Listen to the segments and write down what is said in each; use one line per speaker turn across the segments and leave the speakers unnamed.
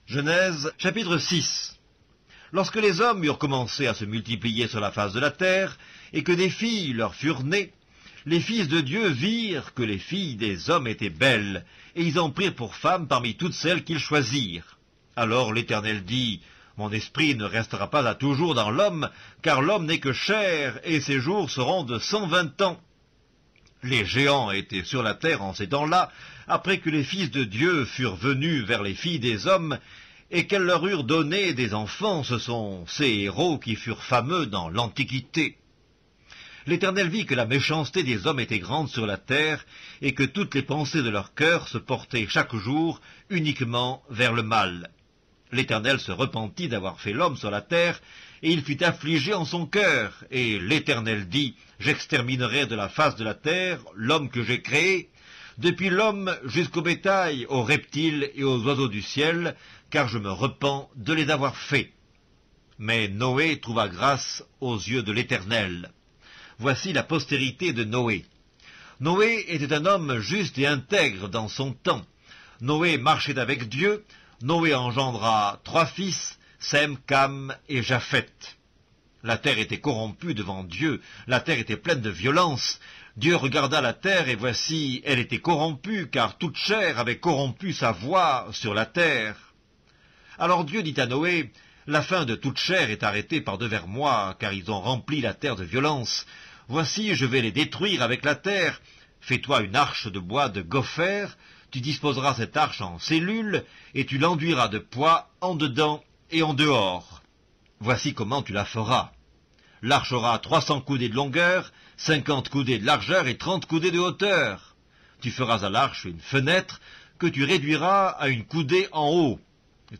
Genèse, chapitre 6. Lorsque les hommes eurent commencé à se multiplier sur la face de la terre, et que des filles leur furent nées, les fils de Dieu virent que les filles des hommes étaient belles, et ils en prirent pour femmes parmi toutes celles qu'ils choisirent. Alors l'Éternel dit, « Mon esprit ne restera pas à toujours dans l'homme, car l'homme n'est que chair, et ses jours seront de 120 ans. » Les géants étaient sur la terre en ces temps-là, après que les fils de Dieu furent venus vers les filles des hommes, et qu'elles leur eurent donné des enfants. Ce sont ces héros qui furent fameux dans l'Antiquité. L'Éternel vit que la méchanceté des hommes était grande sur la terre, et que toutes les pensées de leur cœur se portaient chaque jour uniquement vers le mal. L'Éternel se repentit d'avoir fait l'homme sur la terre, et il fut affligé en son cœur. Et l'Éternel dit, « J'exterminerai de la face de la terre l'homme que j'ai créé, depuis l'homme jusqu'au bétail, aux reptiles et aux oiseaux du ciel, car je me repens de les avoir faits. » Mais Noé trouva grâce aux yeux de l'Éternel. Voici la postérité de Noé. Noé était un homme juste et intègre dans son temps. Noé marchait avec Dieu. Noé engendra 3 fils, Sem, Cam et Japheth. La terre était corrompue devant Dieu, la terre était pleine de violence. Dieu regarda la terre, et voici, elle était corrompue, car toute chair avait corrompu sa voie sur la terre. Alors Dieu dit à Noé, « La fin de toute chair est arrêtée par devers moi, car ils ont rempli la terre de violence. Voici, je vais les détruire avec la terre. Fais-toi une arche de bois de gopher, tu disposeras cette arche en cellules, et tu l'enduiras de poids en dedans et en dehors. Voici comment tu la feras. L'arche aura 300 coudées de longueur, 50 coudées de largeur et 30 coudées de hauteur. Tu feras à l'arche une fenêtre que tu réduiras à une coudée en haut.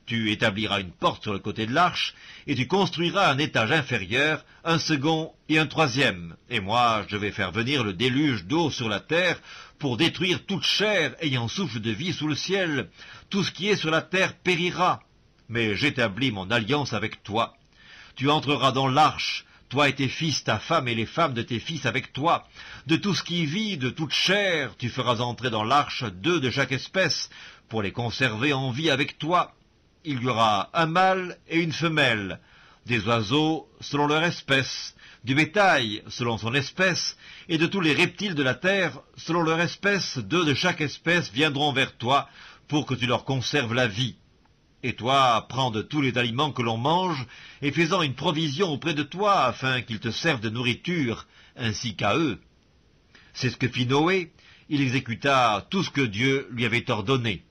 Tu établiras une porte sur le côté de l'arche, et tu construiras un étage inférieur, un second et un troisième. Et moi, je vais faire venir le déluge d'eau sur la terre pour détruire toute chair ayant souffle de vie sous le ciel. Tout ce qui est sur la terre périra. Mais j'établis mon alliance avec toi. Tu entreras dans l'arche, toi et tes fils, ta femme et les femmes de tes fils avec toi. De tout ce qui vit, de toute chair, tu feras entrer dans l'arche 2 de chaque espèce, pour les conserver en vie avec toi. Il y aura un mâle et une femelle, des oiseaux selon leur espèce, du bétail selon son espèce, et de tous les reptiles de la terre selon leur espèce. 2 de chaque espèce viendront vers toi pour que tu leur conserves la vie. Et toi, prends de tous les aliments que l'on mange, et fais-en une provision auprès de toi, afin qu'ils te servent de nourriture, ainsi qu'à eux. » C'est ce que fit Noé. Il exécuta tout ce que Dieu lui avait ordonné.